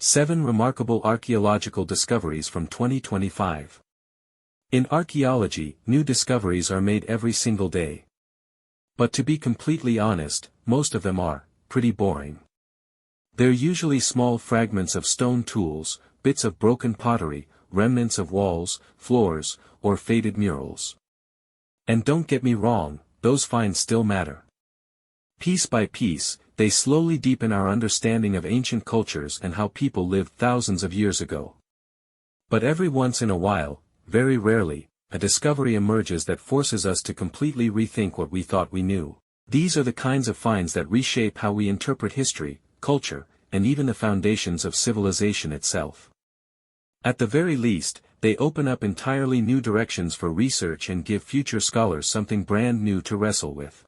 7 Remarkable Archaeological Discoveries from 2025. In archaeology, new discoveries are made every single day. But to be completely honest, most of them are pretty boring. They're usually small fragments of stone tools, bits of broken pottery, remnants of walls, floors, or faded murals. And don't get me wrong, those finds still matter. Piece by piece, they slowly deepen our understanding of ancient cultures and how people lived thousands of years ago. But every once in a while, very rarely, a discovery emerges that forces us to completely rethink what we thought we knew. These are the kinds of finds that reshape how we interpret history, culture, and even the foundations of civilization itself. At the very least, they open up entirely new directions for research and give future scholars something brand new to wrestle with.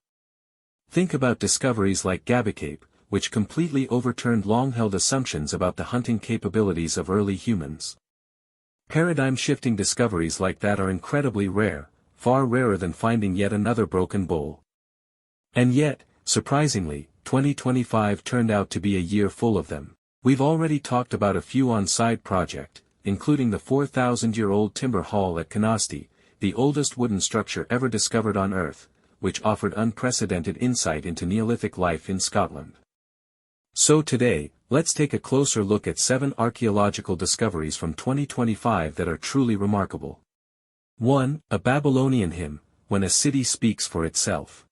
Think about discoveries like Reshaped, which completely overturned long-held assumptions about the hunting capabilities of early humans. Paradigm-shifting discoveries like that are incredibly rare, far rarer than finding yet another broken bowl. And yet, surprisingly, 2025 turned out to be a year full of them. We've already talked about a few on side project, including the 4,000-year-old timber hall at Canasti, the oldest wooden structure ever discovered on Earth, which offered unprecedented insight into Neolithic life in Scotland. So today, let's take a closer look at 7 archaeological discoveries from 2025 that are truly remarkable. 1. A Babylonian hymn, When a City Speaks for Itself.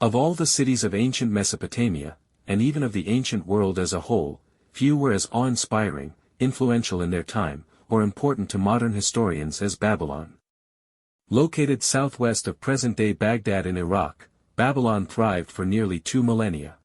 Of all the cities of ancient Mesopotamia, and even of the ancient world as a whole, few were as awe-inspiring, influential in their time, or important to modern historians as Babylon. Located southwest of present-day Baghdad in Iraq, Babylon thrived for nearly 2 millennia.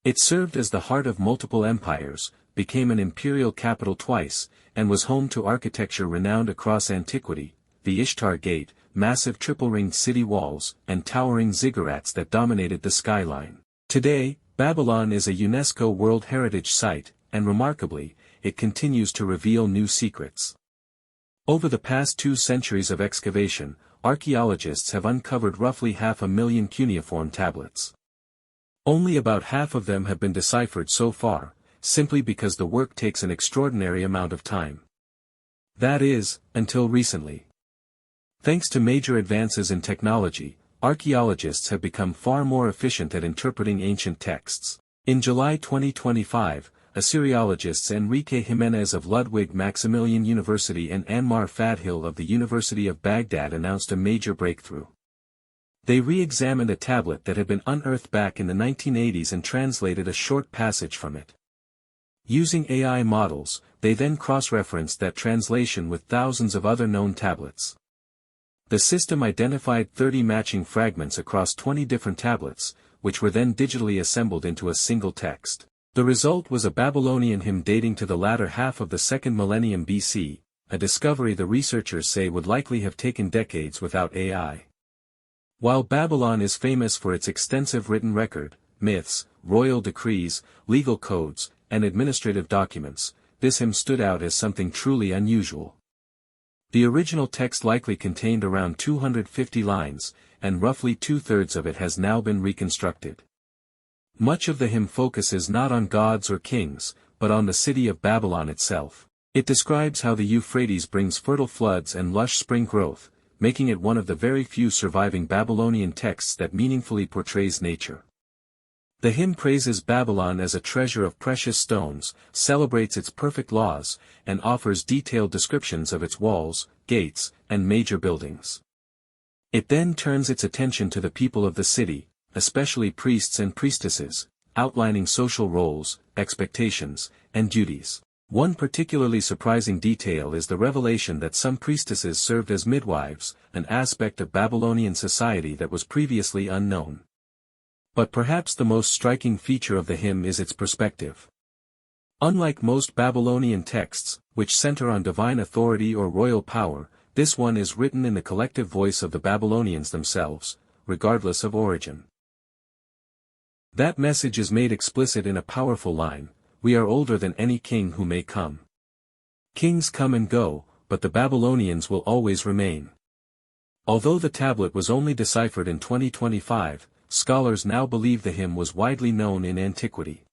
It served as the heart of multiple empires, became an imperial capital twice, and was home to architecture renowned across antiquity, the Ishtar Gate, massive triple-ringed city walls, and towering ziggurats that dominated the skyline. Today, Babylon is a UNESCO World Heritage Site, and remarkably, it continues to reveal new secrets. Over the past 2 centuries of excavation, archaeologists have uncovered roughly 500,000 cuneiform tablets. Only about half of them have been deciphered so far, simply because the work takes an extraordinary amount of time. That is, until recently. Thanks to major advances in technology, archaeologists have become far more efficient at interpreting ancient texts. In July 2025, Assyriologists Enrique Jimenez of Ludwig Maximilian University and Anmar Fadhil of the University of Baghdad announced a major breakthrough. They re-examined a tablet that had been unearthed back in the 1980s and translated a short passage from it. Using AI models, they then cross-referenced that translation with thousands of other known tablets. The system identified 30 matching fragments across 20 different tablets, which were then digitally assembled into a single text. The result was a Babylonian hymn dating to the latter half of the 2nd millennium BC, a discovery the researchers say would likely have taken decades without AI. While Babylon is famous for its extensive written record, myths, royal decrees, legal codes, and administrative documents, this hymn stood out as something truly unusual. The original text likely contained around 250 lines, and roughly 2/3 of it has now been reconstructed. Much of the hymn focuses not on gods or kings, but on the city of Babylon itself. It describes how the Euphrates brings fertile floods and lush spring growth, making it one of the very few surviving Babylonian texts that meaningfully portrays nature. The hymn praises Babylon as a treasure of precious stones, celebrates its perfect laws, and offers detailed descriptions of its walls, gates, and major buildings. It then turns its attention to the people of the city, especially priests and priestesses, outlining social roles, expectations, and duties. One particularly surprising detail is the revelation that some priestesses served as midwives, an aspect of Babylonian society that was previously unknown. But perhaps the most striking feature of the hymn is its perspective. Unlike most Babylonian texts, which center on divine authority or royal power, this one is written in the collective voice of the Babylonians themselves, regardless of origin. That message is made explicit in a powerful line: "We are older than any king who may come. Kings come and go, but the Babylonians will always remain." Although the tablet was only deciphered in 2025, scholars now believe the hymn was widely known in antiquity.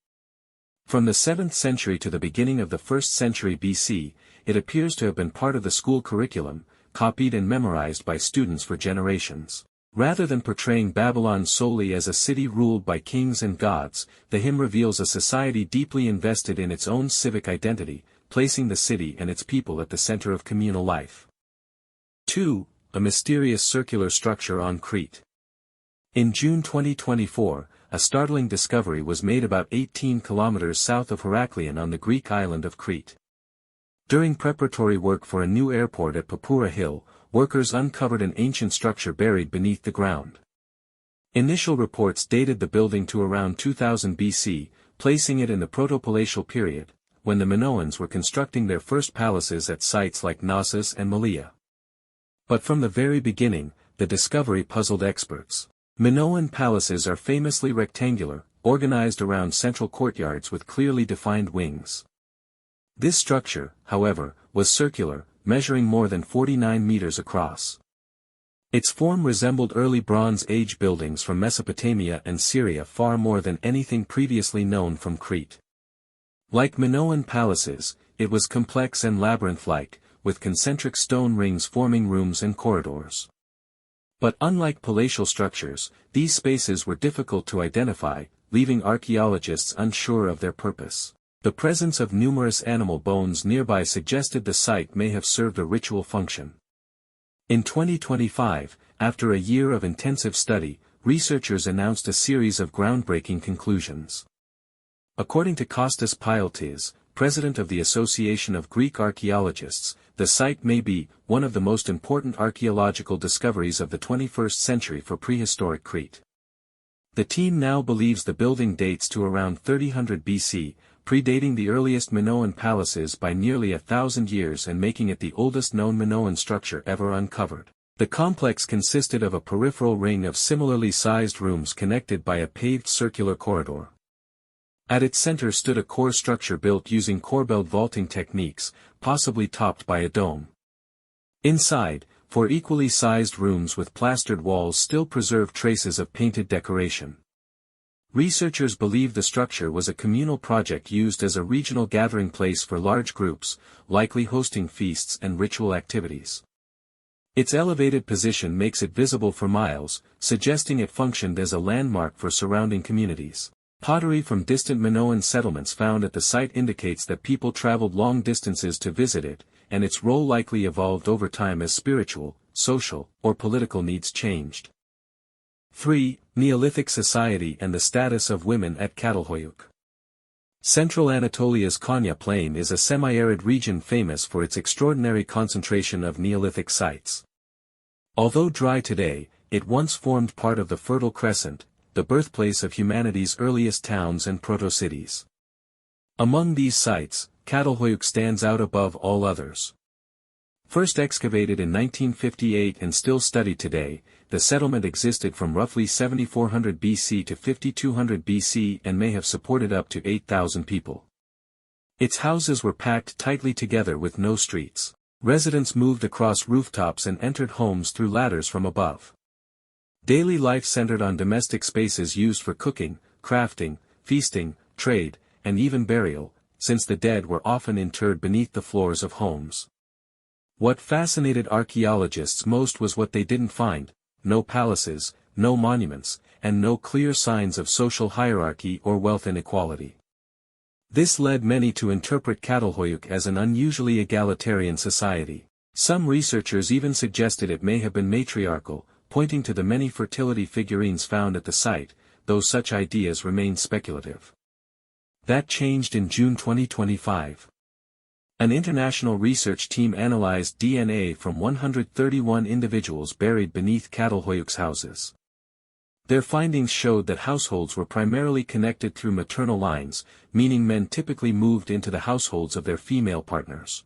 From the 7th century to the beginning of the 1st century BC, it appears to have been part of the school curriculum, copied and memorized by students for generations. Rather than portraying Babylon solely as a city ruled by kings and gods, the hymn reveals a society deeply invested in its own civic identity, placing the city and its people at the center of communal life. 2. A mysterious circular structure on Crete. In June 2024, a startling discovery was made about 18 kilometers south of Heraklion on the Greek island of Crete. During preparatory work for a new airport at Papura Hill, workers uncovered an ancient structure buried beneath the ground. Initial reports dated the building to around 2000 BC, placing it in the Proto-Palatial period, when the Minoans were constructing their first palaces at sites like Knossos and Malea. But from the very beginning, the discovery puzzled experts. Minoan palaces are famously rectangular, organized around central courtyards with clearly defined wings. This structure, however, was circular, measuring more than 49 meters across. Its form resembled early Bronze Age buildings from Mesopotamia and Syria far more than anything previously known from Crete. Like Minoan palaces, it was complex and labyrinth-like, with concentric stone rings forming rooms and corridors. But unlike palatial structures, these spaces were difficult to identify, leaving archaeologists unsure of their purpose. The presence of numerous animal bones nearby suggested the site may have served a ritual function. In 2025, after a year of intensive study, researchers announced a series of groundbreaking conclusions. According to Kostas Pialtis, president of the Association of Greek Archaeologists, the site may be one of the most important archaeological discoveries of the 21st century for prehistoric Crete. The team now believes the building dates to around 3000 BC, predating the earliest Minoan palaces by nearly 1,000 years and making it the oldest known Minoan structure ever uncovered. The complex consisted of a peripheral ring of similarly sized rooms connected by a paved circular corridor. At its center stood a core structure built using corbelled vaulting techniques, possibly topped by a dome. Inside, 4 equally sized rooms with plastered walls still preserve traces of painted decoration. Researchers believe the structure was a communal project used as a regional gathering place for large groups, likely hosting feasts and ritual activities. Its elevated position makes it visible for miles, suggesting it functioned as a landmark for surrounding communities. Pottery from distant Minoan settlements found at the site indicates that people traveled long distances to visit it, and its role likely evolved over time as spiritual, social, or political needs changed. 3. Neolithic society and the status of women at Catalhoyuk. Central Anatolia's Konya Plain is a semi-arid region famous for its extraordinary concentration of Neolithic sites. Although dry today, it once formed part of the Fertile Crescent, the birthplace of humanity's earliest towns and proto-cities. Among these sites, Catalhoyuk stands out above all others. First excavated in 1958 and still studied today, the settlement existed from roughly 7400 BC to 5200 BC and may have supported up to 8,000 people. Its houses were packed tightly together with no streets. Residents moved across rooftops and entered homes through ladders from above. Daily life centered on domestic spaces used for cooking, crafting, feasting, trade, and even burial, since the dead were often interred beneath the floors of homes. What fascinated archaeologists most was what they didn't find: no palaces, no monuments, and no clear signs of social hierarchy or wealth inequality. This led many to interpret Catalhoyuk as an unusually egalitarian society. Some researchers even suggested it may have been matriarchal, pointing to the many fertility figurines found at the site, though such ideas remain speculative. That changed in June 2025. An international research team analyzed DNA from 131 individuals buried beneath Catalhoyuk's houses. Their findings showed that households were primarily connected through maternal lines, meaning men typically moved into the households of their female partners.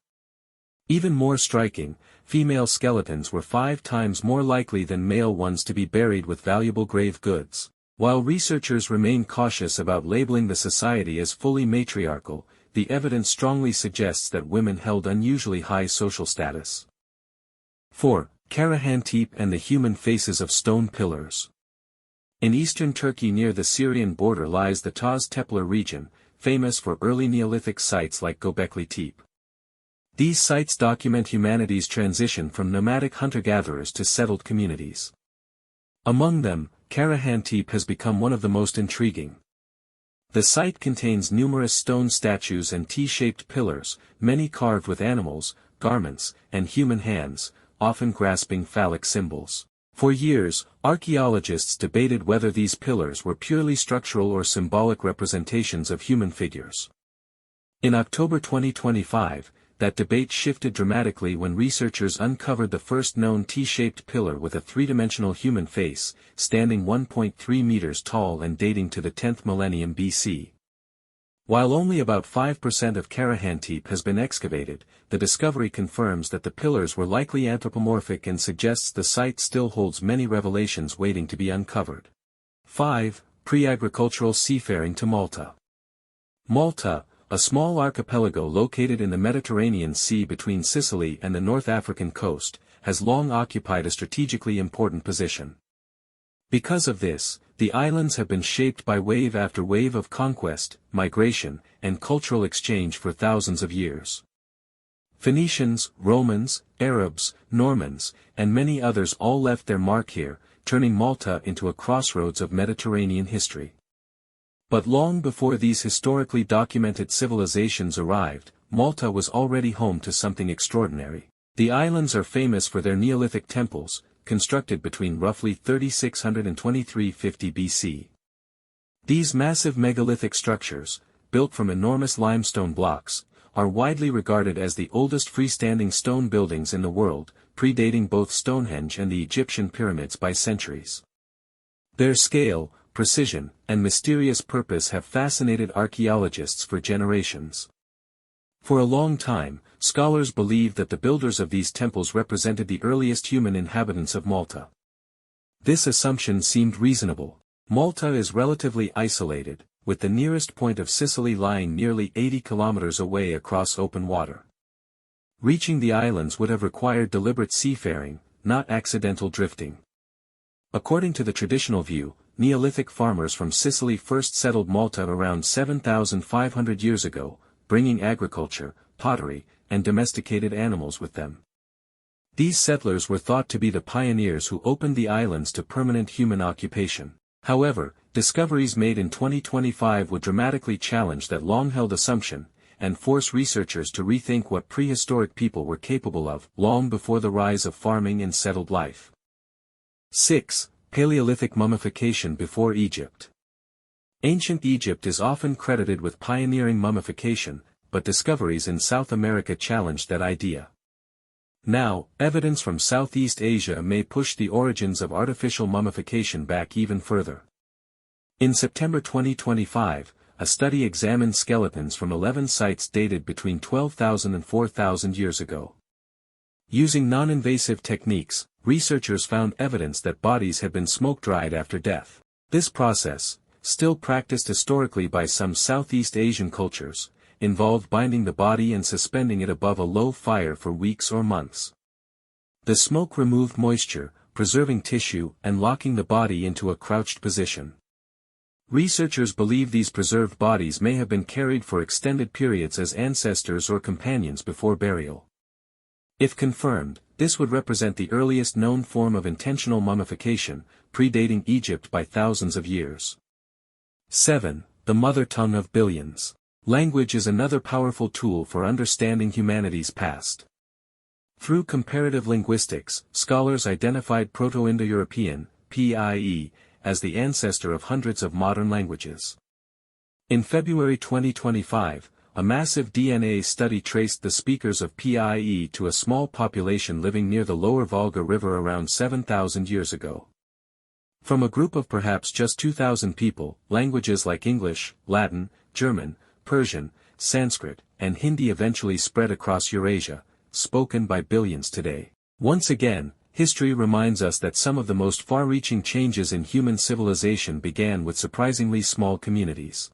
Even more striking, female skeletons were 5 times more likely than male ones to be buried with valuable grave goods. While researchers remain cautious about labeling the society as fully matriarchal, the evidence strongly suggests that women held unusually high social status. 4. Karahantepe and the human faces of stone pillars. In eastern Turkey near the Syrian border lies the Taz Tepler region, famous for early Neolithic sites like Göbekli Tepe. These sites document humanity's transition from nomadic hunter-gatherers to settled communities. Among them, Karahan has become one of the most intriguing. The site contains numerous stone statues and T-shaped pillars, many carved with animals, garments, and human hands, often grasping phallic symbols. For years, archaeologists debated whether these pillars were purely structural or symbolic representations of human figures. In October 2025, that debate shifted dramatically when researchers uncovered the first known T-shaped pillar with a three-dimensional human face, standing 1.3 meters tall and dating to the 10th millennium BC. While only about 5% of Karahan has been excavated, the discovery confirms that the pillars were likely anthropomorphic and suggests the site still holds many revelations waiting to be uncovered. 5. Pre-agricultural seafaring to Malta. Malta, a small archipelago located in the Mediterranean Sea between Sicily and the North African coast, has long occupied a strategically important position. Because of this, the islands have been shaped by wave after wave of conquest, migration, and cultural exchange for thousands of years. Phoenicians, Romans, Arabs, Normans, and many others all left their mark here, turning Malta into a crossroads of Mediterranean history. But long before these historically documented civilizations arrived, Malta was already home to something extraordinary. The islands are famous for their Neolithic temples, constructed between roughly 3600 and 2350 BC. These massive megalithic structures, built from enormous limestone blocks, are widely regarded as the oldest freestanding stone buildings in the world, predating both Stonehenge and the Egyptian pyramids by centuries. Their scale, precision, and mysterious purpose have fascinated archaeologists for generations. For a long time, scholars believed that the builders of these temples represented the earliest human inhabitants of Malta. This assumption seemed reasonable. Malta is relatively isolated, with the nearest point of Sicily lying nearly 80 kilometers away across open water. Reaching the islands would have required deliberate seafaring, not accidental drifting. According to the traditional view, Neolithic farmers from Sicily first settled Malta around 7,500 years ago, bringing agriculture, pottery, and domesticated animals with them. These settlers were thought to be the pioneers who opened the islands to permanent human occupation. However, discoveries made in 2025 would dramatically challenge that long-held assumption, and force researchers to rethink what prehistoric people were capable of, long before the rise of farming and settled life. 6. Paleolithic mummification before Egypt. Ancient Egypt is often credited with pioneering mummification, but discoveries in South America challenged that idea. Now, evidence from Southeast Asia may push the origins of artificial mummification back even further. In September 2025, a study examined skeletons from 11 sites dated between 12,000 and 4,000 years ago. Using non-invasive techniques, researchers found evidence that bodies had been smoke-dried after death. This process, still practiced historically by some Southeast Asian cultures, involved binding the body and suspending it above a low fire for weeks or months. The smoke removed moisture, preserving tissue and locking the body into a crouched position. Researchers believe these preserved bodies may have been carried for extended periods as ancestors or companions before burial. If confirmed, this would represent the earliest known form of intentional mummification, predating Egypt by thousands of years. 7. The mother tongue of billions. Language is another powerful tool for understanding humanity's past. Through comparative linguistics, scholars identified Proto-Indo-European, PIE, as the ancestor of hundreds of modern languages. In February 2025, a massive DNA study traced the speakers of PIE to a small population living near the lower Volga River around 7,000 years ago. From a group of perhaps just 2,000 people, languages like English, Latin, German, Persian, Sanskrit, and Hindi eventually spread across Eurasia, spoken by billions today. Once again, history reminds us that some of the most far-reaching changes in human civilization began with surprisingly small communities.